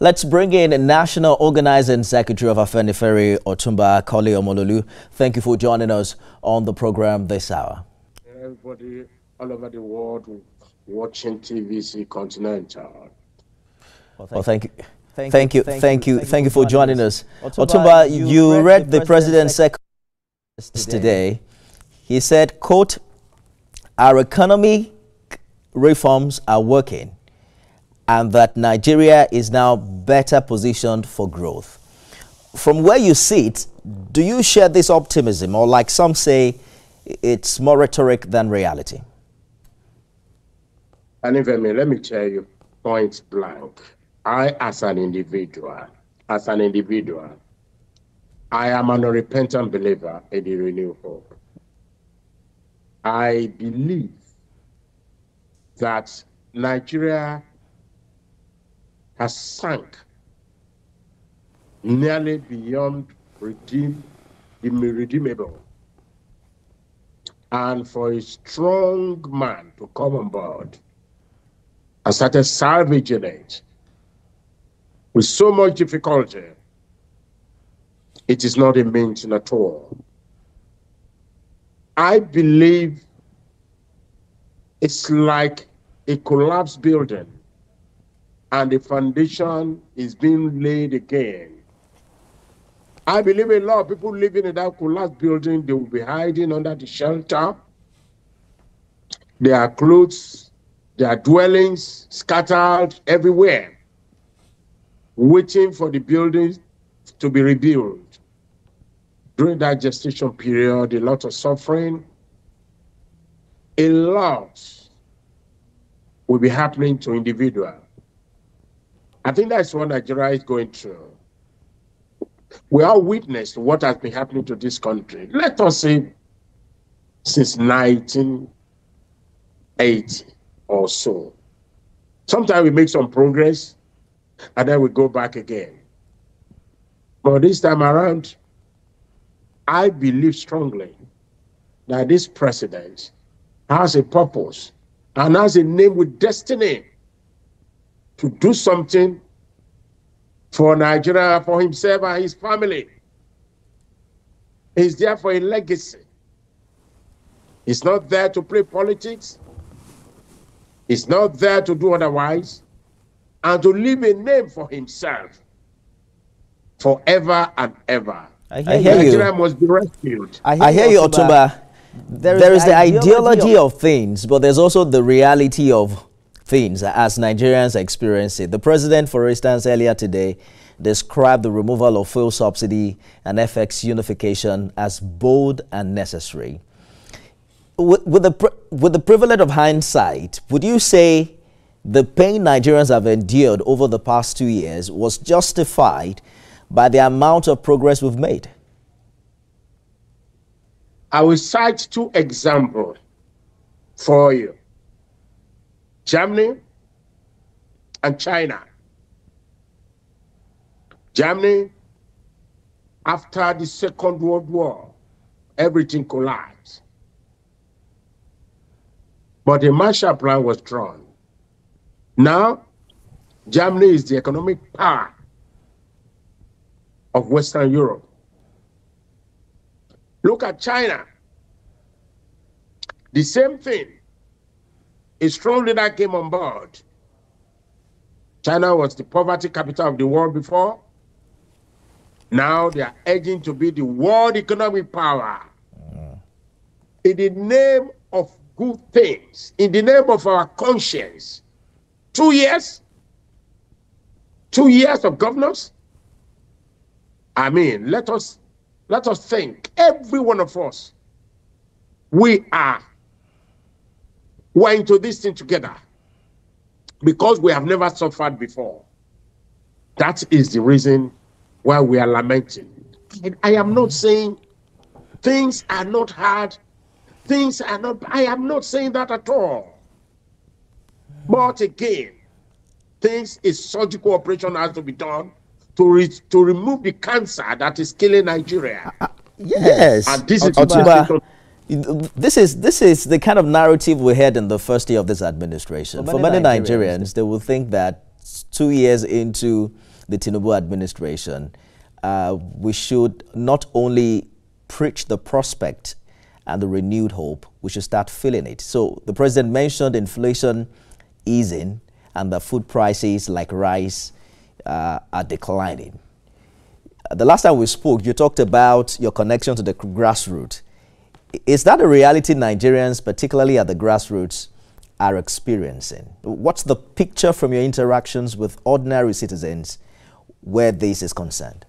Let's bring in National Organizing Secretary of Afenifere, Otumba Kole Omololu. Thank you for joining us on the program this hour. Everybody all over the world watching TVC Continental. Well, thank you for joining us. Otumba, you read the President's second today. He said, quote, "Our economy reforms are working and that Nigeria is now better positioned for growth." From where you sit, do you share this optimism, or like some say, it's more rhetoric than reality? Afenifere, let me tell you point blank. I, as an individual, I am an unrepentant believer in the renewed hope. I believe that Nigeria has sunk nearly beyond the irredeemable. And for a strong man to come on board and started salvaging it with so much difficulty, it is not a means at all. I believe it's like a collapsed building and the foundation is being laid again. I believe a lot of people living in that collapsed building, they will be hiding under the shelter. Their clothes, their dwellings scattered everywhere, waiting for the building to be rebuilt. During that gestation period, a lot of suffering, a lot will be happening to individuals. I think that's what Nigeria is going through. We all witnessed what has been happening to this country. Let us say since 1980 or so. Sometimes we make some progress and then we go back again. But this time around, I believe strongly that this president has a purpose and has a name with destiny to do something for Nigeria, for himself and his family. He's there for a legacy. He's not there to play politics. He's not there to do otherwise, and to leave a name for himself forever and ever. I hear Nigeria you. must be rescued. I hear you, Otumba. There is the ideology of things, but there's also the reality of things as Nigerians experience it. The president, for instance, earlier today described the removal of fuel subsidy and FX unification as bold and necessary. With the privilege of hindsight, would you say the pain Nigerians have endured over the past 2 years was justified by the amount of progress we've made? I will cite two examples for you. Germany and China. Germany, after the Second World War, everything collapsed. But the Marshall Plan was drawn. Now, Germany is the economic power of Western Europe. Look at China. The same thing. A strong leader came on board. China was the poverty capital of the world before. Now they are edging to be the world economic power. In the name of good things, in the name of our conscience. 2 years? 2 years of governance? I mean, let us think, every one of us, we're into this thing together because we have never suffered before. That is the reason why we are lamenting. I am not saying things are not hard, things are not, I am not saying that at all. But again, things, a surgical operation has to be done to remove the cancer that is killing Nigeria. Yes. And this is This is the kind of narrative we had in the first year of this administration. For many Nigerians, they will think that 2 years into the Tinubu administration, we should not only preach the prospect and the renewed hope, we should start feeling it. So the president mentioned inflation easing and the food prices like rice are declining. The last time we spoke, you talked about your connection to the grassroots. Is that a reality Nigerians, particularly at the grassroots, are experiencing? What's the picture from your interactions with ordinary citizens where this is concerned?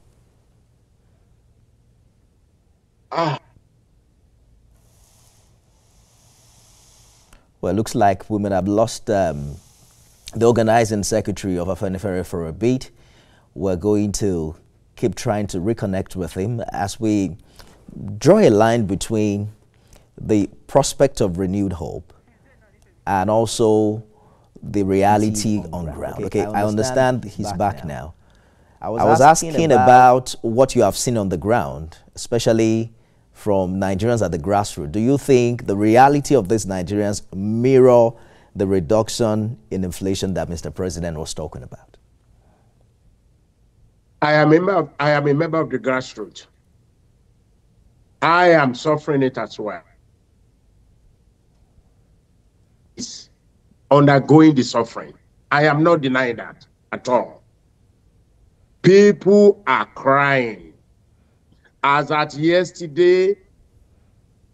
Well, it looks like we may have lost the organizing secretary of Afenifere for a bit. We're going to keep trying to reconnect with him as we draw a line between the prospect of renewed hope and also the reality on ground. Okay, I understand he's back now. I was asking about what you have seen on the ground, especially from Nigerians at the grassroots. Do you think the reality of these Nigerians mirror the reduction in inflation that Mr. President was talking about? I am a member of the grassroots. I am suffering it as well. It's undergoing the suffering. I am not denying that at all. People are crying. As at yesterday,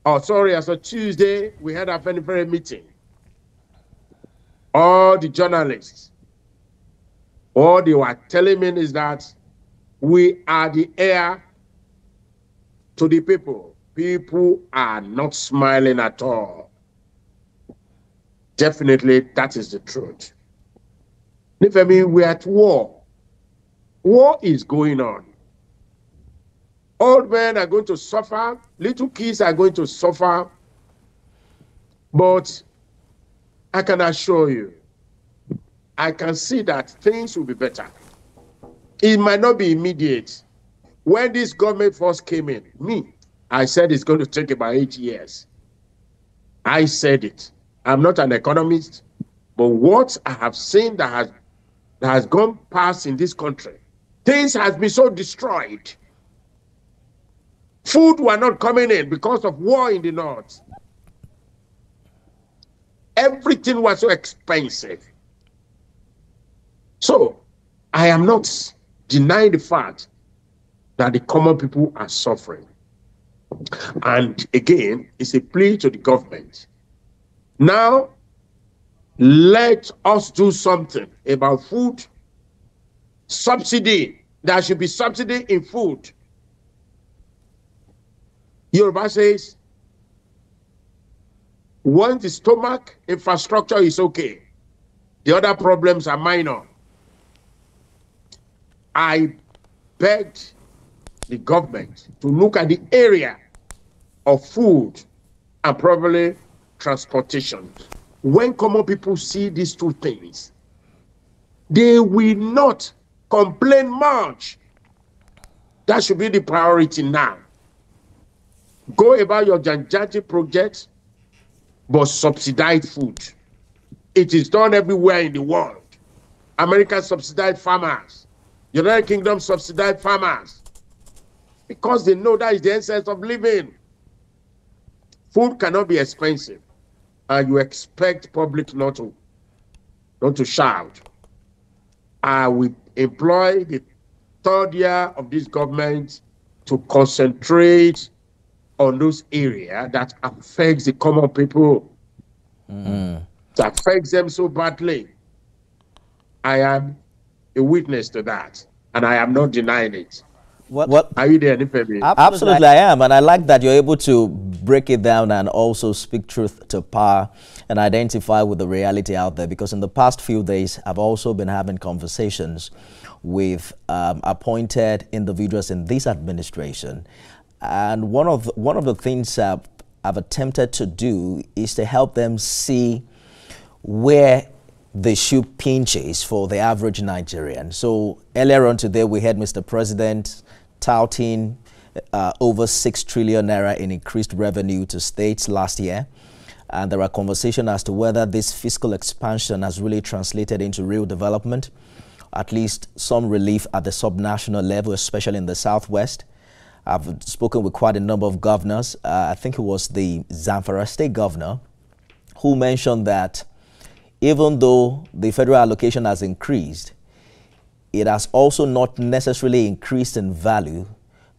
as of Tuesday, we had a very meeting. All the journalists, all they were telling me is that we are the heir to the people. People are not smiling at all. Definitely, that is the truth. We're at war. War is going on. Old men are going to suffer. Little kids are going to suffer. But I can assure you, I can see that things will be better. It might not be immediate. When this government first came in, I said it's going to take about 8 years. I said it. I'm not an economist, but what I have seen that has gone past in this country, things have been so destroyed. Food were not coming in because of war in the north. Everything was so expensive. So I am not denying the fact that the common people are suffering. And again, it's a plea to the government. Now, let us do something about food subsidy. There should be subsidy in food. Yoruba says, once the stomach infrastructure is okay, the other problems are minor. I begged the government to look at the area of food and probably transportation. When common people see these two things, they will not complain much. That should be the priority now. Go about your Janjati project, but subsidize food. It is done everywhere in the world. America subsidized farmers. United Kingdom subsidized farmers. Because they know that is the essence of living. Food cannot be expensive. And you expect public not to shout. I will employ the third year of this government to concentrate on those areas that affects the common people, that affects them so badly. I am a witness to that, and I am not denying it. What are you there, Nifemi? Absolutely, I am, and I like that you're able to break it down and also speak truth to power and identify with the reality out there. Because in the past few days, I've also been having conversations with appointed individuals in this administration. And one of the things I've attempted to do is to help them see where the shoe pinches for the average Nigerian. So earlier on today, we had Mr. President touting over 6 trillion naira in increased revenue to states last year. And there are conversations as to whether this fiscal expansion has really translated into real development. at least some relief at the subnational level, especially in the Southwest. I've spoken with quite a number of governors. I think it was the Zamfara state governor who mentioned that even though the federal allocation has increased, it has also not necessarily increased in value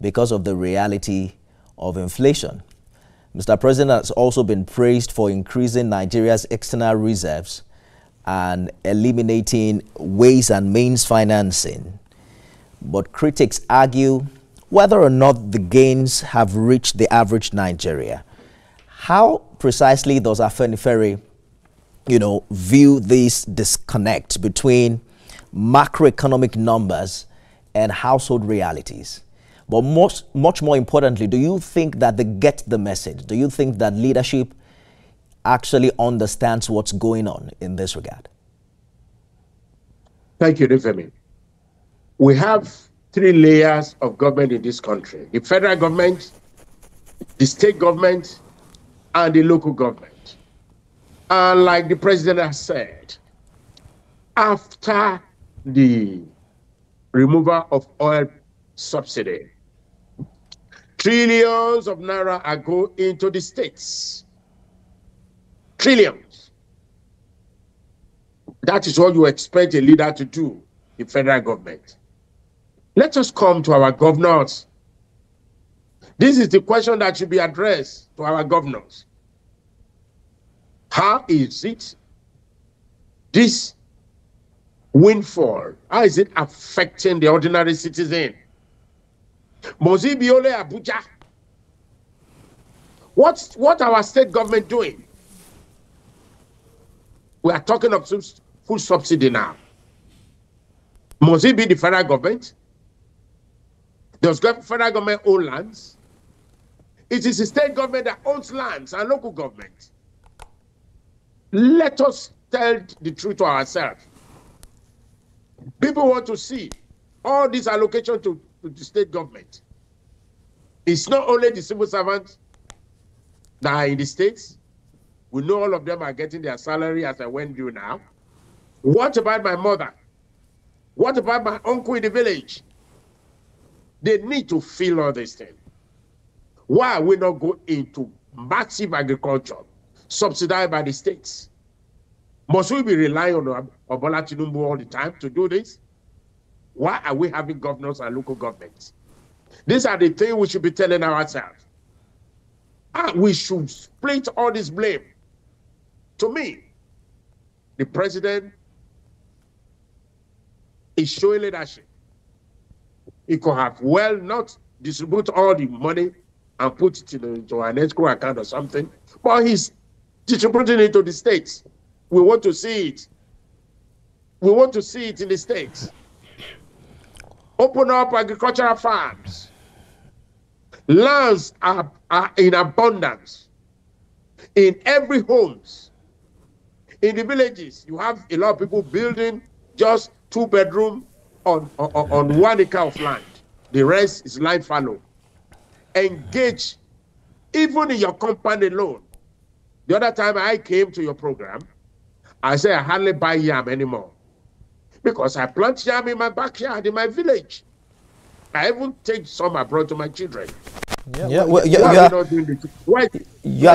because of the reality of inflation. Mr. President has also been praised for increasing Nigeria's external reserves and eliminating ways and means financing. But critics argue whether or not the gains have reached the average Nigeria. How precisely does Afenifere, view this disconnect between macroeconomic numbers and household realities? But much more importantly, do you think that they get the message? Do you think that leadership actually understands what's going on in this regard? Thank you, Nifemi. We have 3 layers of government in this country: the federal government, the state government, and the local government. And like the president has said, after the removal of oil subsidy, trillions of naira are going into the states. Trillions. That is what you expect a leader to do, the federal government. Let us come to our governors. This is the question that should be addressed to our governors. How is it this windfall, how is it affecting the ordinary citizen? Mozibiole Abuja. What our state government doing? We are talking of full subsidy now. Must it be the federal government? Does federal government own lands? It is the state government that owns lands and local government. Let us tell the truth to ourselves. People want to see all this allocation to the state government. It's not only the civil servants that are in the states. We know all of them are getting their salary as I went through now. What about my mother? What about my uncle in the village? They need to feel all these things. Why are we not going into massive agriculture subsidized by the states? Must we be relying on Bola Tinubu all the time to do this? Why are we having governors and local governments? These are the things we should be telling ourselves. We should split all this blame. To me, the president is showing leadership. He could have well not distribute all the money and put it into an escrow account or something, but he's distributing it to the states. We want to see it. We want to see it in the states. Open up agricultural farms. Lands are in abundance. In every homes. In the villages, you have a lot of people building just 2-bedroom on 1 acre of land. The rest is land fallow. Engage, even in your compound alone. The other time I came to your program, I said I hardly buy yam anymore because I plant yam in my backyard, in my village. I even take some abroad to my children. You are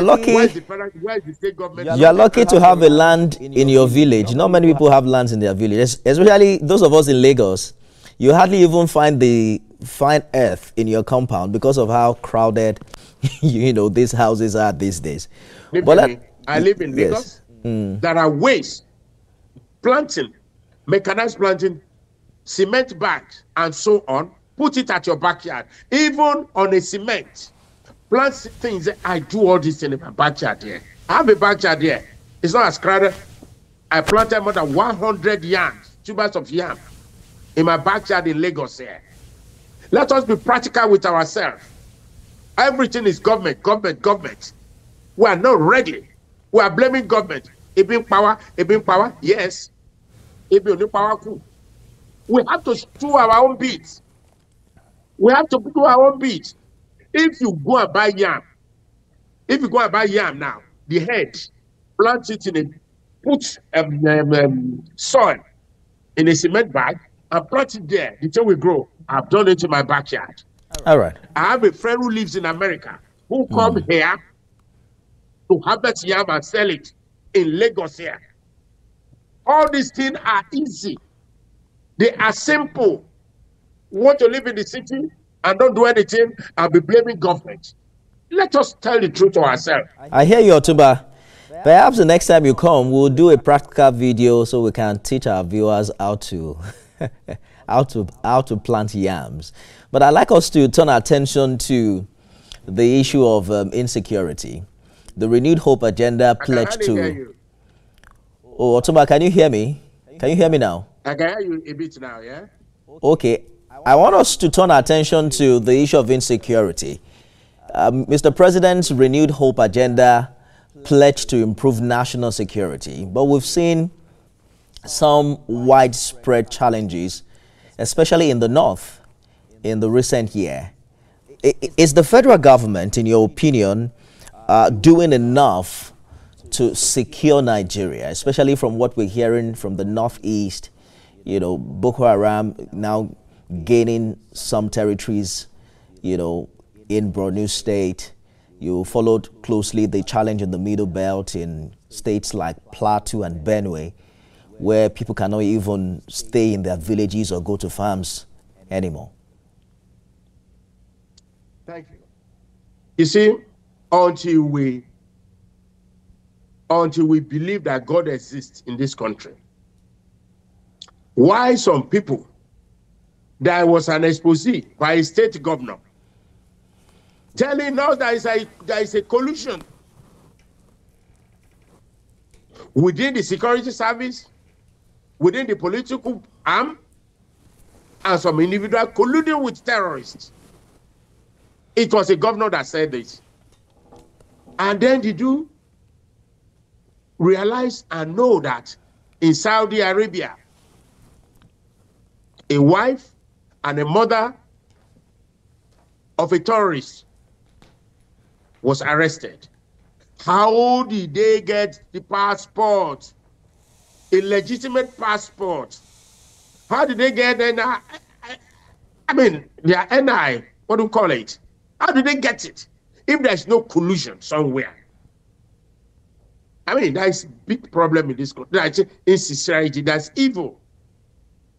lucky. Why is the state government? You are lucky to have a land in your village. Not many people have lands in their village, especially those of us in Lagos. You hardly even find the fine earth in your compound because of how crowded, these houses are these days. I live in Lagos. Yes. There are ways, planting, mechanized planting, cement bags, and so on. Put it at your backyard, even on a cement. Plant things. I do all this in my backyard here. I have a backyard here. It's not as crowded. I planted more than 100 yams, tubers of yam, in my backyard in Lagos here. Let us be practical with ourselves. Everything is government, government, government. We are not ready. We are blaming government. It being power, yes. It being power cool. We have to do our own bit. We have to do our own bit. If you go and buy yam, now, the head, plant it in a, put soil, in a cement bag and plant it there until we grow. I've done it in my backyard. All right. I have a friend who lives in America who come here to harvest yam and sell it in Lagos here. All these things are easy. They are simple. You want to live in the city and don't do anything and be blaming government. Let us tell the truth to ourselves. I hear you, Otumba. Perhaps the next time you come, we'll do a practical video so we can teach our viewers how to how to plant yams. But I'd like us to turn our attention to the issue of insecurity. The Renewed Hope agenda pledged to... Oh, Otumba, can you hear me? Can you hear me now? I can hear you a bit now, yeah? Okay. I want us to turn our attention to the issue of insecurity. Mr. President's Renewed Hope agenda pledged to improve national security, but we've seen some widespread challenges, especially in the north, in the recent year. Is the federal government, in your opinion, doing enough to secure Nigeria, especially from what we're hearing from the northeast? You know, Boko Haram now gaining some territories, you know, in Borno State. You followed closely the challenge in the Middle Belt in states like Plateau and Benue, where people cannot even stay in their villages or go to farms anymore. Thank you. You see, until we believe that God exists in this country, why some people, there was an expose by a state governor telling us that there is a collusion within the security service, within the political arm, and some individual colluding with terrorists. It was a governor that said this. And then did you realize and know that in Saudi Arabia, a wife and a mother of a terrorist was arrested? How did they get the passport, a legitimate passport? How did they get NI? I mean, their NI, what do you call it? How did they get it if there's no collusion somewhere? I mean, that's a big problem in this country. That's insincerity, that's evil.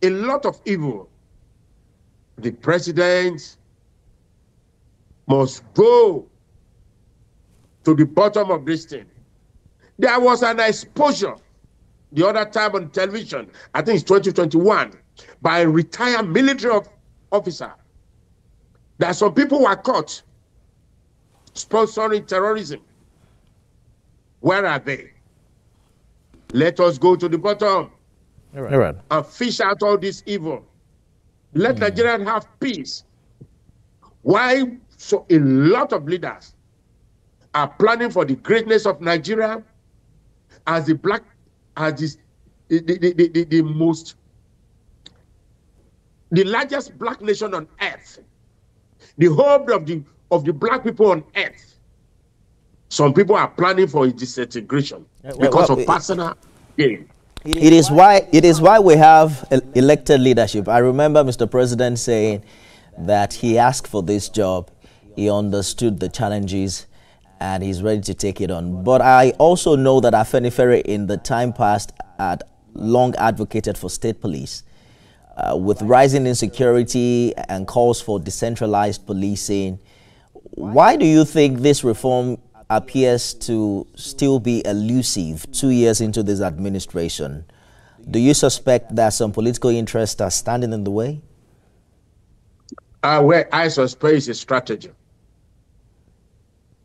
A lot of evil. The president must go to the bottom of this thing. There was an exposure the other time on television, I think it's 2021, by a retired military officer, that some people were caught sponsoring terrorism. Where are they? Let us go to the bottom and fish out all this evil. Let Nigeria have peace. Why so a lot of leaders are planning for the greatness of Nigeria as the black, as the largest black nation on earth, the hope of the black people on earth. Some people are planning for its disintegration because of personal gain. It is why we have elected leadership. I remember Mr. President saying that he asked for this job, he understood the challenges, and he's ready to take it on. But I also know that Afenifere in the time past had long advocated for state police. With rising insecurity and calls for decentralized policing, why do you think this reform appears to still be elusive 2 years into this administration? Do you suspect that some political interests are standing in the way? Where I suspect is a strategy.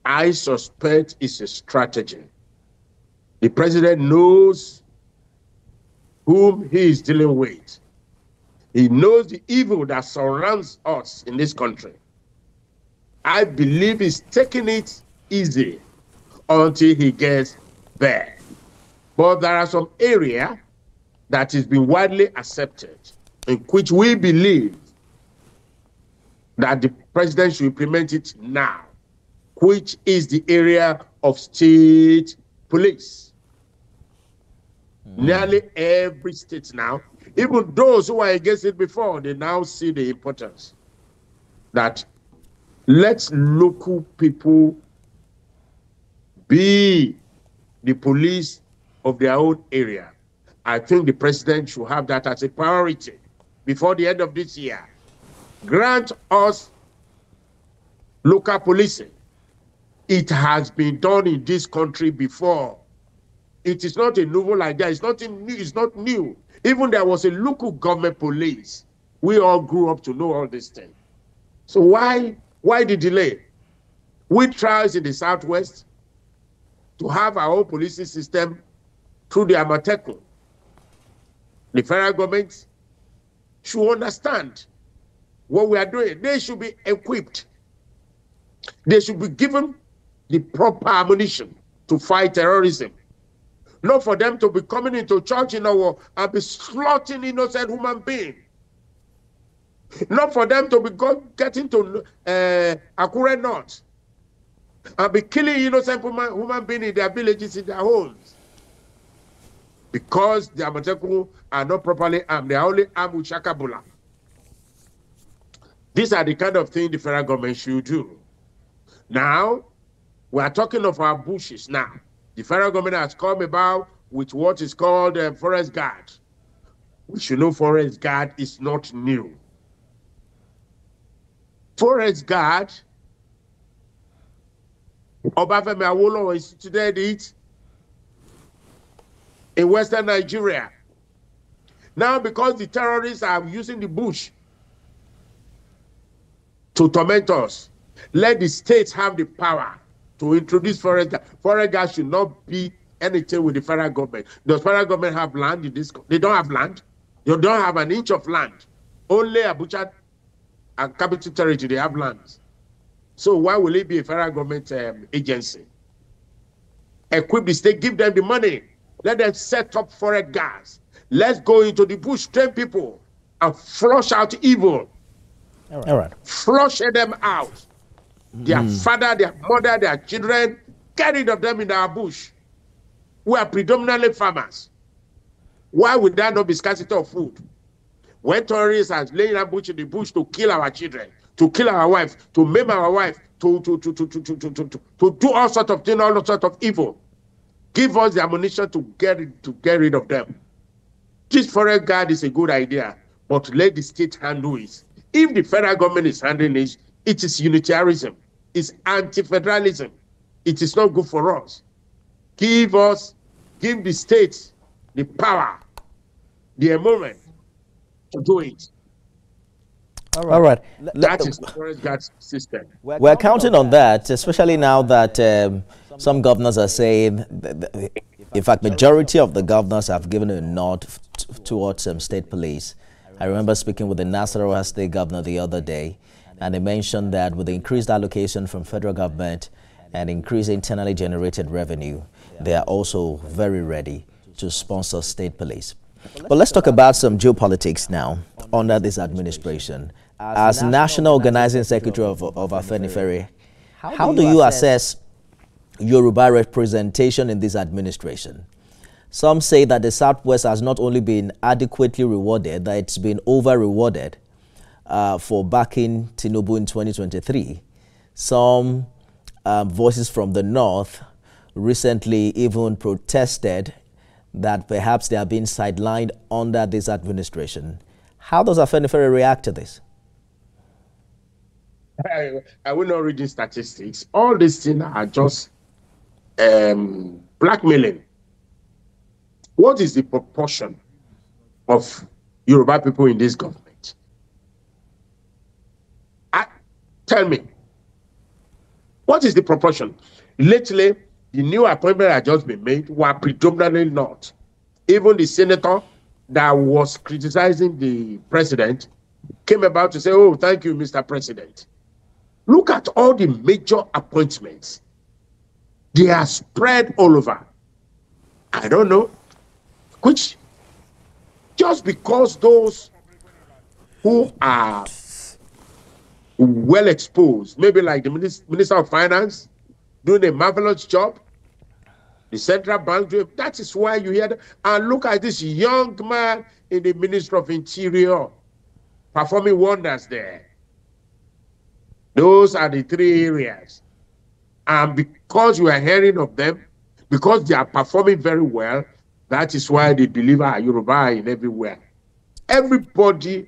I suspect it's a strategy. The president knows whom he is dealing with. He knows the evil that surrounds us in this country. I believe he's taking it easy until he gets there. But there are some areas that is being widely accepted, in which we believe that the president should implement it now, which is the area of state police. Nearly every state now Even those who were against it before, they now see the importance that let local people be the police of their own area. I think the president should have that as a priority before the end of this year. Grant us local policing. It has been done in this country before. It is not a novel idea. It's not new. It's not new. Even there was a local government police. We all grew up to know all these things. So why the delay? We tried in the Southwest to have our own policing system through the Amateco. The federal government should understand what we are doing. They should be equipped. They should be given the proper ammunition to fight terrorism. Not for them to be coming into church in our and be slaughtering innocent human beings. Not for them to be getting to Akure North and be killing innocent human beings in their villages, in their homes. Because the Amateco are not properly armed. They are only armed with shakabula. These are the kind of things the federal government should do. Now, we are talking of our bushes now. The federal government has come about with what is called forest guard. We should know forest guard is not new. Forest guard, Obafemi Awolowo instituted it in Western Nigeria. Now, because the terrorists are using the bush to torment us, let the states have the power to introduce forest guard. Forest guard should not be anything with the federal government. Does federal government have land in this? They don't have land. They don't have an inch of land. Only Abuja and Capital Territory, they have lands. So why will it be a federal government agency? Equip the state, give them the money. Let them set up forest guards. Let's go into the bush, train people, and flush out evil. All right. Flush them out. Their father, their mother, their children, get rid of them in our bush. We are predominantly farmers. Why would there not be scarcity of food? When terrorists are laying ambush in the bush to kill our children, to kill our wife, to maim our wife, to do all sorts of things, all sorts of evil, give us the ammunition to get rid of them. This forest guard is a good idea, but let the state handle it. If the federal government is handling it, it is unitarianism. It's anti-federalism. It is not good for us. Give the states the power, the moment to do it. All right. That is the forest guard system. We're counting on that, especially now that some governors are saying, in fact, majority of the governors have given a nod towards state police. I remember speaking with the Nasarawa State governor the other day, and they mentioned that with the increased allocation from federal government and increased internally generated revenue, they are also very ready to sponsor state police. But let's talk about some geopolitics now under this administration. As National Organizing Secretary of Afenifere, how do you assess Yoruba representation in this administration? Some say that the Southwest has not only been adequately rewarded, that it's been over-rewarded for backing Tinubu in 2023. Some voices from the North recently even protested that perhaps they are being sidelined under this administration. How does Afenifere react to this? I will not read the statistics. All these things are just blackmailing. What is the proportion of Yoruba people in this government? Tell me, what is the proportion? Lately, the new appointment that just been made were predominantly not. Even the senator that was criticizing the president came about to say, oh, thank you, Mr. President. Look at all the major appointments. They are spread all over. I don't know which, just because those who are well exposed, maybe like the Minister of Finance, doing a marvelous job, the central bank, that is why you hear that. And look at this young man in the Ministry of Interior, performing wonders there. Those are the three areas. And because you are hearing of them, because they are performing very well, that is why they deliver Yoruba in everywhere. Everybody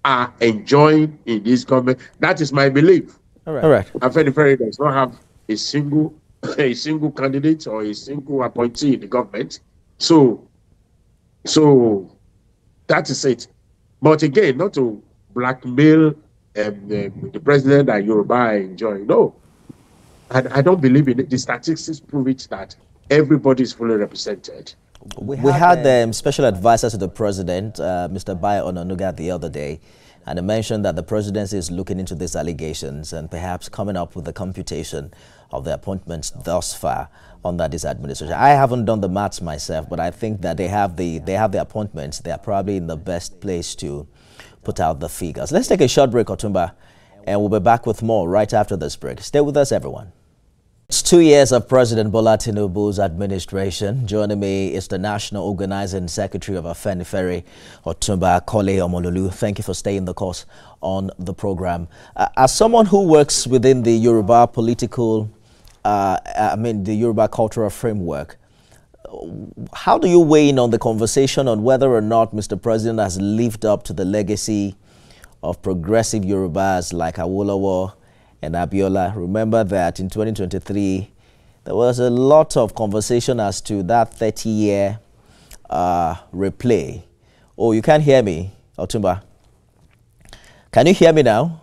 are enjoying in this government. That is my belief. All right. Afenifere does not have a single candidate or a single appointee in the government. So that is it. But again, not to blackmail the president that Yoruba are enjoying. No, I don't believe in it. The statistics prove it that everybody is fully represented. We had special advisor to the president, Mr. Bayo Onanuga, the other day, and he mentioned that the presidency is looking into these allegations and perhaps coming up with a computation of the appointments thus far under this administration. I haven't done the maths myself, but I think that they have the appointments. They are probably in the best place to put out the figures. Let's take a short break, Otumba, and we'll be back with more right after this break. Stay with us, everyone. It's 2 years of President Bola Tinubu's administration. Joining me is the National Organizing Secretary of Afenifere, Otumba Kole Omololu. Thank you for staying the course on the program. As someone who works within the Yoruba political, the Yoruba cultural framework, how do you weigh in on the conversation on whether or not Mr. President has lived up to the legacy of progressive Yorubas like Awolowo and Abiola? Remember that in 2023, there was a lot of conversation as to that 30-year replay. Oh, you can't hear me, Otumba. Can you hear me now?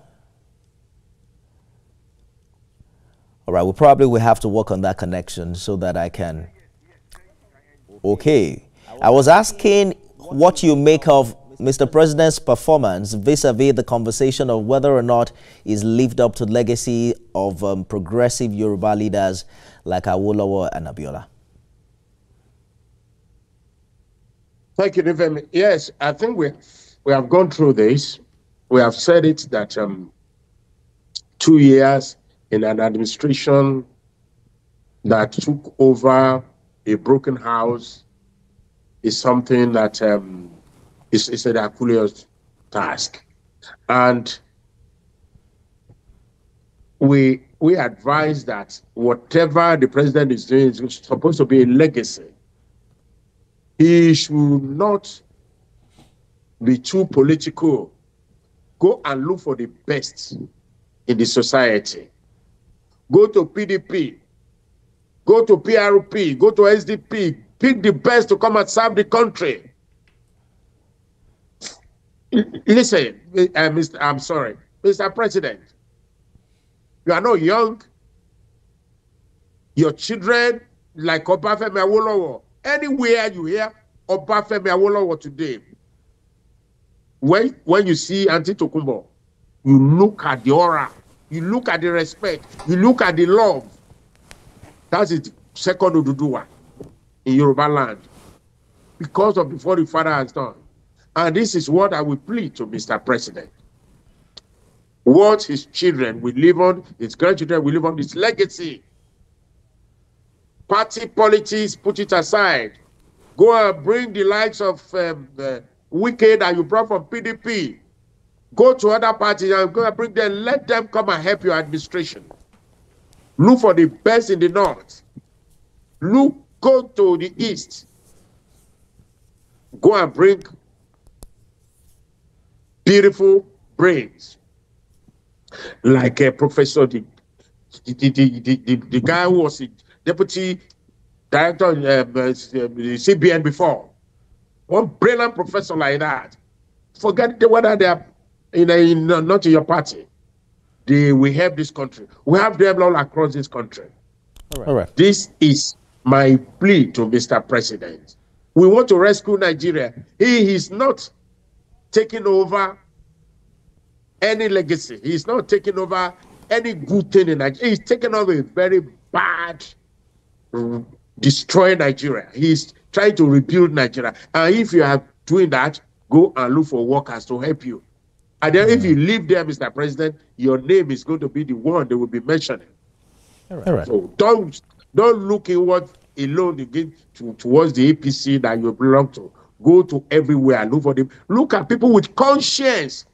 All right, we probably will have to work on that connection so that I can. Okay. I was asking what you make of Mr. President's performance vis-a-vis the conversation of whether or not he's lived up to the legacy of progressive Yoruba leaders like Awolowo and Abiola. Thank you, Nifemi. Yes, I think we have gone through this. We have said it that 2 years in an administration that took over a broken house is something that is a Herculean task. And we advise that whatever the president is doing is supposed to be a legacy. He should not be too political. Go and look for the best in the society. Go to PDP, go to PRP, go to SDP, pick the best to come and serve the country. Listen, I'm sorry, Mr. President, you are not young. Your children, like Obafemi Awolowo, anywhere you hear Obafemi Awolowo today, when you see Auntie Tokumbo, you look at the aura, you look at the respect, you look at the love. That is the second Oduduwa in Yoruba land because of what the father has done. And this is what I will plead to Mr. President. What his children will live on, his grandchildren will live on, his legacy. Party politics, put it aside. Go and bring the likes of Wike that you brought from PDP. Go to other parties and go and bring them. Let them come and help your administration. Look for the best in the north. Go to the east. Go and bring beautiful brains. Like Professor, the guy who was the deputy director of the CBN before. One brilliant professor like that. Forget whether they are not in your party. They will help this country. We have them all across this country. All right. This is my plea to Mr. President. We want to rescue Nigeria. He is not taking over any legacy. He's not taking over any good thing in Nigeria. He's taking over a very bad, destroy Nigeria. He's trying to rebuild Nigeria. And if you are doing that, go and look for workers to help you. And then if you live there, Mr. President, your name is going to be the one they will be mentioning. All right. So don't look inward alone again towards the APC that you belong to. Go to everywhere, look for them. Look at people with conscience,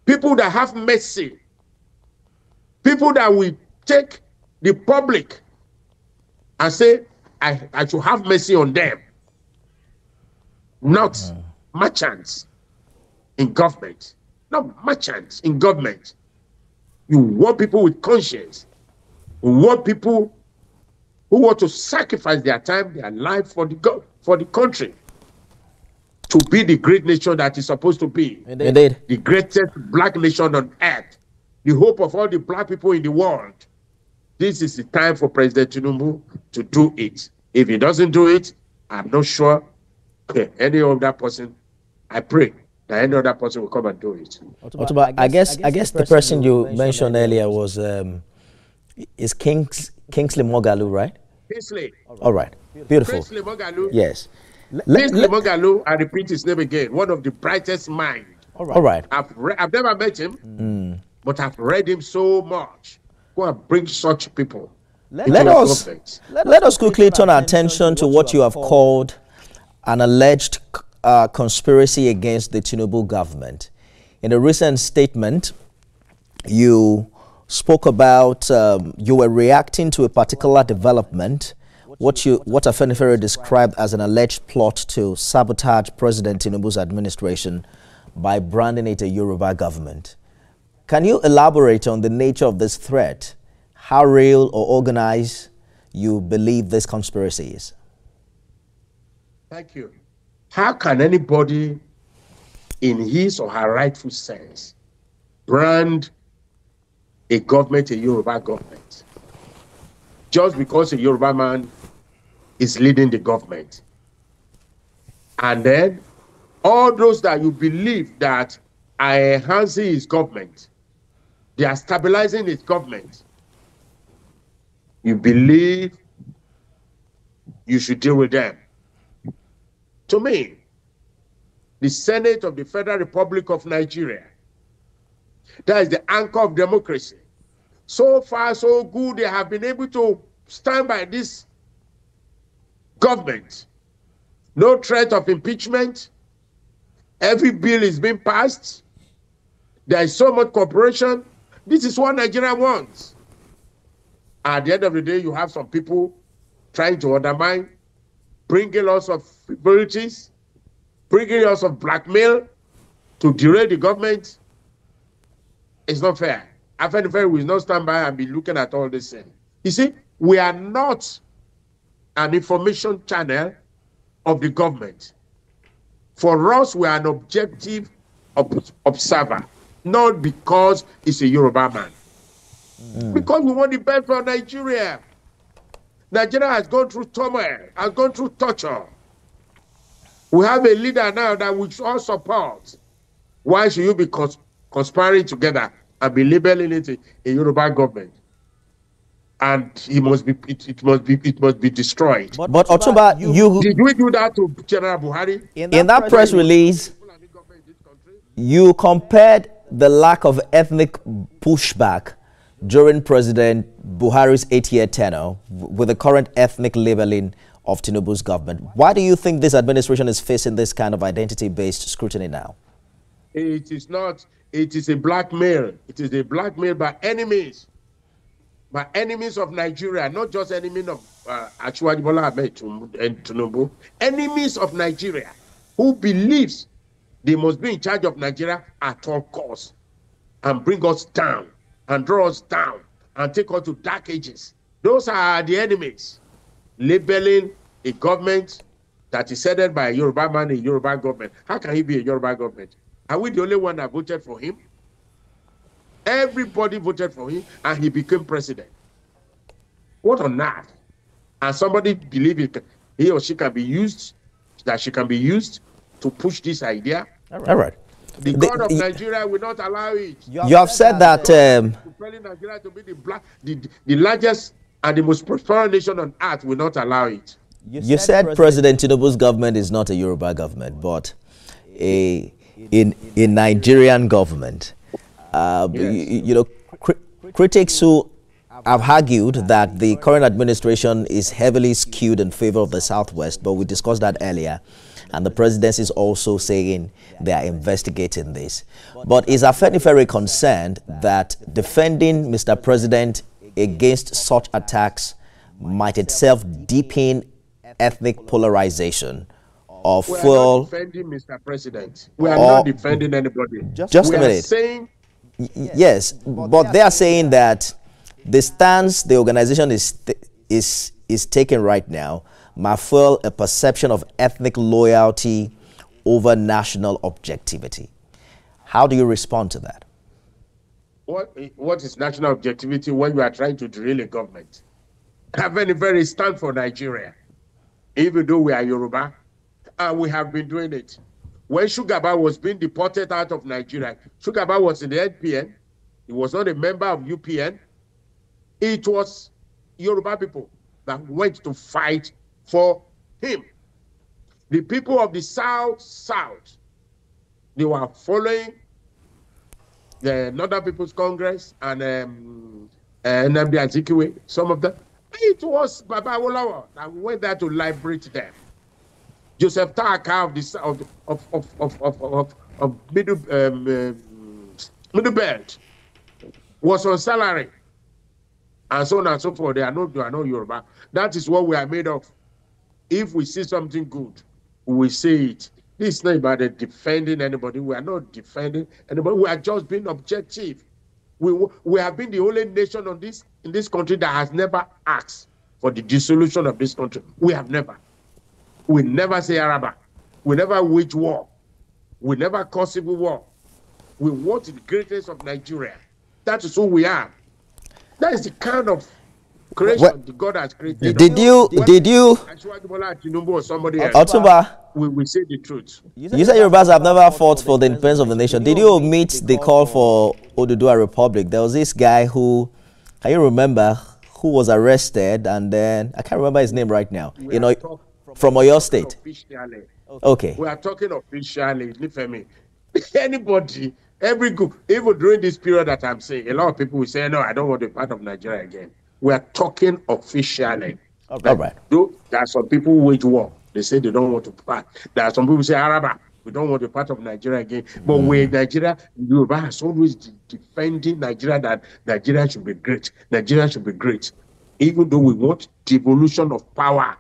people that have mercy, people that will take the public and say, I should have mercy on them, not merchants in government. Not merchants in government. You want people with conscience. You want people who want to sacrifice their time, their life for the country, to be the great nation that is supposed to be. Indeed. The greatest black nation on earth. The hope of all the black people in the world. This is the time for President Tinubu to do it. If he doesn't do it, I'm not sure any other person, I pray that any other person will come and do it. Otuba, I guess the person you mentioned earlier was is Kingsley Moghalu, right? Kingsley. All right. Beautiful. Kingsley Moghalu. Yes. Kingsley Moghalu, I repeat his name again, one of the brightest minds. All right. I've never met him, but I've read him so much. Go and bring such people. Let us quickly turn our attention to what you have called an alleged conspiracy against the Tinubu government. In a recent statement, you spoke about you were reacting to a particular development, what Afenifere described as an alleged plot to sabotage President Tinubu's administration by branding it a Yoruba government. Can you elaborate on the nature of this threat, how real or organized you believe this conspiracy is? Thank you. How can anybody in his or her rightful sense brand a government a Yoruba government just because a Yoruba man is leading the government? And then all those that you believe that are enhancing his government, they are stabilizing his government, you believe you should deal with them. To me, the Senate of the Federal Republic of Nigeria, that is the anchor of democracy. So far, so good, they have been able to stand by this government. No threat of impeachment. Every bill is being passed. There is so much cooperation. This is what Nigeria wants. At the end of the day, you have some people trying to undermine, bringing lots of frivolities, bringing lots of blackmail to derail the government. It's not fair. Afenifere will not stand by and be looking at all this. You see, we are not an information channel of the government. For us, we are an objective observer, not because it's a Yoruba man. Because we want the best for Nigeria. Nigeria has gone through turmoil, has gone through torture. We have a leader now that we should all support. Why should you be conspiring together and be labeling it a Yoruba government? And it must be destroyed. But Otuba, did we do that to General Buhari? In that press release, you compared the lack of ethnic pushback during President Buhari's 8-year tenure with the current ethnic labeling of Tinubu's government. Why do you think this administration is facing this kind of identity-based scrutiny now? It is not. It is a blackmail. It is a blackmail by enemies of Nigeria, not just enemies of Asiwaju Bola Ahmed and Tinubu. Enemies of Nigeria who believes they must be in charge of Nigeria at all costs and bring us down and draw us down and take us to dark ages. Those are the enemies. Labeling a government that is headed by a Yoruba man, a Yoruba government. How can he be a Yoruba government? Are we the only one that voted for him? Everybody voted for him and he became president. What on earth? And somebody believe he or she can be used, that she can be used to push this idea? All right. The God of Nigeria will not allow it. You have said that Nigeria to be the largest and the most prosperous nation on earth will not allow it. You said President Tinubu's government is not a Yoruba government, but a Nigerian government. Yes. You know, critics who I've argued that the current administration is heavily skewed in favor of the Southwest, but we discussed that earlier. And the presidency is also saying they are investigating this. But is Afenifere concerned that defending Mr. President against such attacks might itself deepen ethnic polarization or fuel? We are not defending Mr. President. We are not defending anybody. Just a minute. Saying, yes, but they are saying that the stance the organization is taking right now might fuel a perception of ethnic loyalty over national objectivity. How do you respond to that? What is national objectivity when you are trying to drill a government? Afenifere stand for Nigeria, even though we are Yoruba, and we have been doing it. When Shugaba was being deported out of Nigeria, Shugaba was in the NPN. He was not a member of UPN. It was Yoruba people that went to fight for him. The people of the South, they were following the Northern People's Congress and Nnamdi Azikiwe, some of them. It was Baba Awolowo that went there to liberate them. Joseph Taka of Middle Belt was on salary, and so on and so forth. They are not Yoruba. That is what we are made of. If we see something good, we say it. This is not about defending anybody. We are not defending anybody. We are just being objective. We have been the only nation in this country that has never asked for the dissolution of this country. We have never. We never say Araba. We never wage war. We never cause civil war. We want the greatness of Nigeria. That is who we are. That is the kind of creation the God has created. Did you or somebody else, Otuba, we say the truth. You said Yorubas have never fought for the independence of the nation. Did you omit the call for Oduduwa Republic? There was this guy who, can you remember, who was arrested, and then I can't remember his name right now. From Oyo State. Okay. We are talking officially, Nifemi. Anybody, every group, even during this period that I'm saying, a lot of people will say, no, I don't want to be part of Nigeria again. We are talking officially. All right. Though there are some people who wage war. They say they don't want to part. There are some people who say, Araba, we don't want to be part of Nigeria again. But we Nigeria, Yoruba has always defending Nigeria, that Nigeria should be great. Nigeria should be great. Even though we want devolution of power.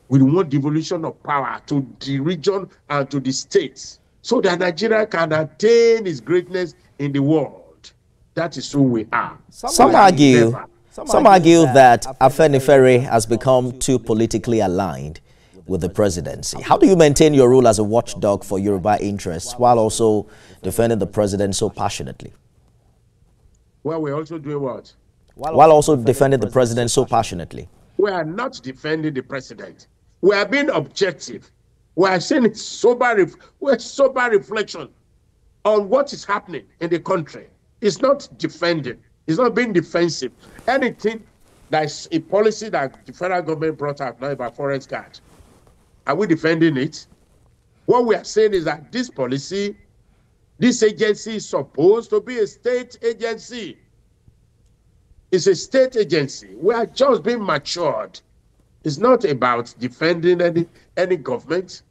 We want devolution of power to the region and to the states, so that Nigeria can attain its greatness in the world. That is who we are. Some argue that Afenifere has become too politically aligned with the presidency. How do you maintain your role as a watchdog for Yoruba interests while also defending the president so passionately? Well, we're also doing what? While also defending the president so passionately. We are not defending the president. We are being objective. We are saying sober reflection on what is happening in the country. It's not defending. It's not being defensive. Anything that is a policy that the federal government brought out now about forest guard, are we defending it? What we are saying is that this policy, this agency is supposed to be a state agency. It's a state agency. We are just being matured. It's not about defending any government.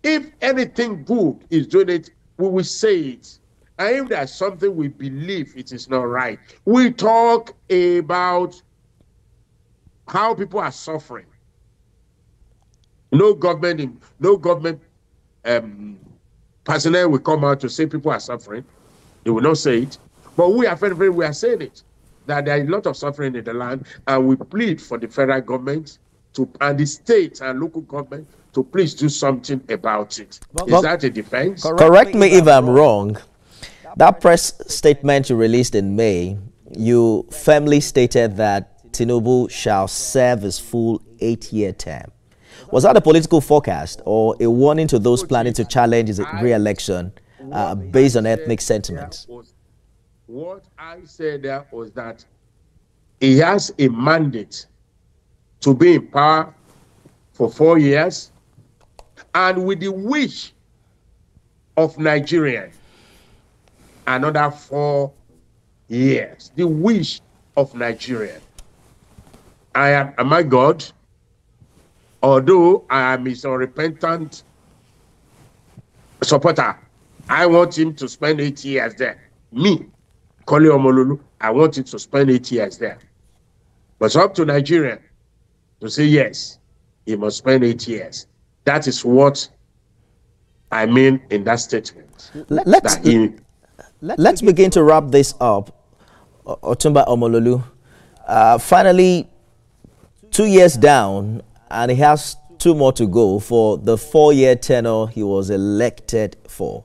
If anything good is doing it, we will say it. And if there's something we believe it is not right, we talk about how people are suffering. No government personnel will come out to say people are suffering. They will not say it. But we are saying it, that there is a lot of suffering in the land, and we plead for the federal government and the state and local government to please do something about it. Is that a defense? Correct me if I'm wrong. That press statement you released in May, you firmly stated that Tinubu shall serve his full 8-year term. Was that a political forecast or a warning to those planning to challenge his re-election based on ethnic sentiments? What I said there was that he has a mandate to be in power for 4 years, and with the wish of Nigerians, another 4 years. The wish of Nigeria. Am I God? Although I am his unrepentant supporter, I want him to spend 8 years there. Me, Kole Omololu, I want him to spend 8 years there. But it's up to Nigeria to say yes, he must spend 8 years. That is what I mean in that statement. Let's begin to wrap this up. Otumba Omololu, finally 2 years down, and he has 2 more to go for the 4-year tenure he was elected for.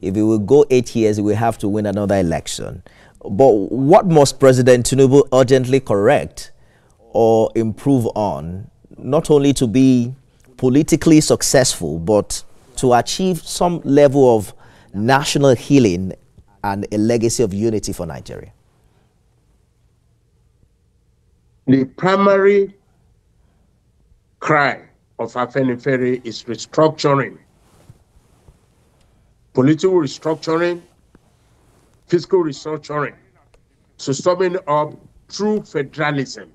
If he will go 8 years, he will have to win another election. But what must President Tinubu urgently correct or improve on, not only to be politically successful, but to achieve some level of national healing and a legacy of unity for Nigeria? The primary cry of Afenifere is restructuring. Political restructuring, fiscal restructuring, so summing up true federalism.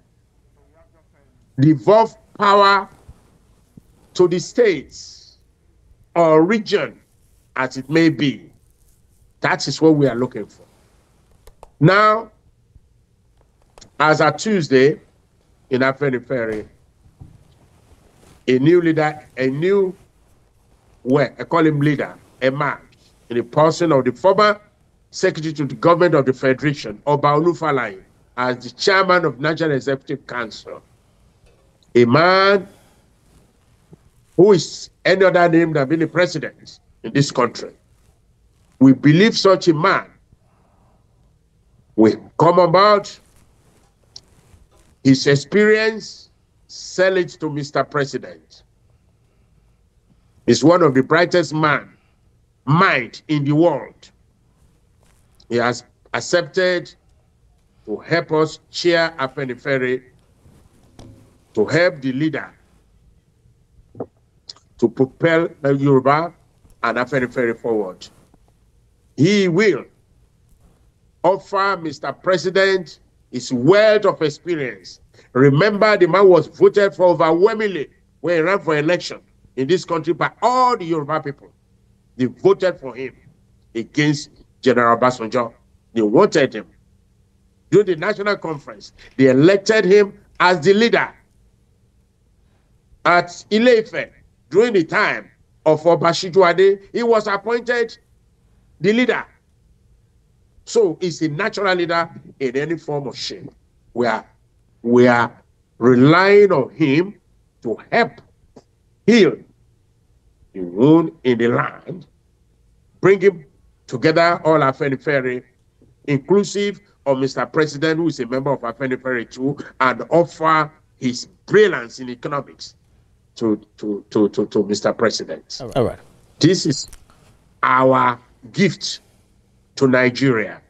Devolve power to the states or region as it may be. That is what we are looking for. Now, as of Tuesday in Afenifere, a new leader, I call him leader, a man, in the person of the former Secretary to the Government of the Federation, Oba Olufalaye, as the chairman of National Executive Council. A man who is any other name than being the president in this country. We believe such a man will come about, his experience, sell it to Mr. President. He's one of the brightest mind in the world. He has accepted to help us chair Afenifere, to help the leader to propel Yoruba and Afenifere forward. He will offer Mr. President his wealth of experience. Remember, the man was voted for overwhelmingly when he ran for election in this country by all the Yoruba people. They voted for him against General Obasanjo. They wanted him. During the national conference, they elected him as the leader. At Ile-Ife, during the time of Obashijuade, he was appointed the leader. So he's a natural leader in any form of shape. We are relying on him to help heal the wound in the land, bring him together all Afenifere, inclusive of Mr. President, who is a member of Afenifere too, and offer his brilliance in economics to Mr. President. All right. This is our gift to Nigeria.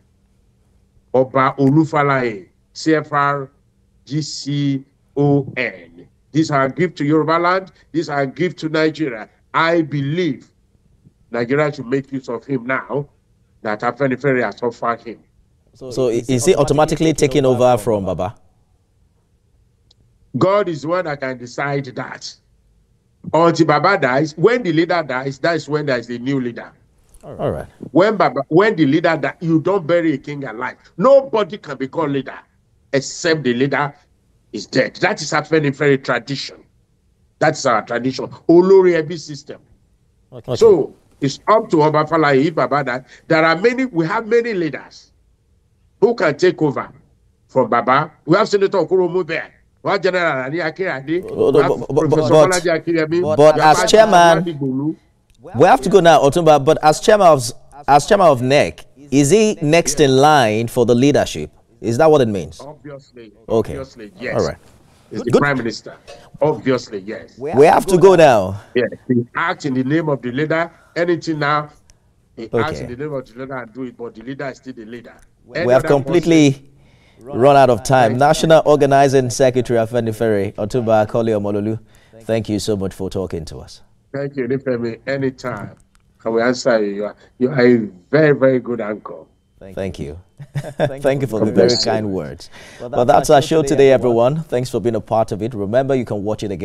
Oba Olufalaye, CFR GCON. This is our gift to Yoruba land. This is our gift to Nigeria. I believe Nigeria should make use of him now that Afenifere has offered him. So is he automatically taking over from Baba? God is the one that can decide that. Until Baba dies, when the leader dies, that is when there is a new leader. All right. When the leader dies, you don't bury a king alive. Nobody can be called leader except the leader is dead. That is Afenifere tradition. That's our tradition. Olori Ebi system. Okay. So it's up to Oba Falaye if Baba dies. We have many leaders who can take over from Baba. We have Senator Okoromo there. We have General Ani Akinade. But as chairman, we have to go now, Otumba. But as chairman of NEC, is he next in line for the leadership? Is that what it means? Obviously. Okay. Obviously, yes. All right. Is the Prime Minister. Obviously, yes. We have to go now. Yes. He acts in the name of the leader. Anything now, he acts in the name of the leader and do it, but the leader is still the leader. We have completely run out of time. National Organizing Secretary Afenifere, Otumba Kole Omololu, thank you so much for talking to us. Thank you, Nifemi. Anytime I will answer you. You are a very, very good uncle. Thank you. Thank you for the very kind words. Well, that's our show today, everyone. Thanks for being a part of it. Remember, you can watch it again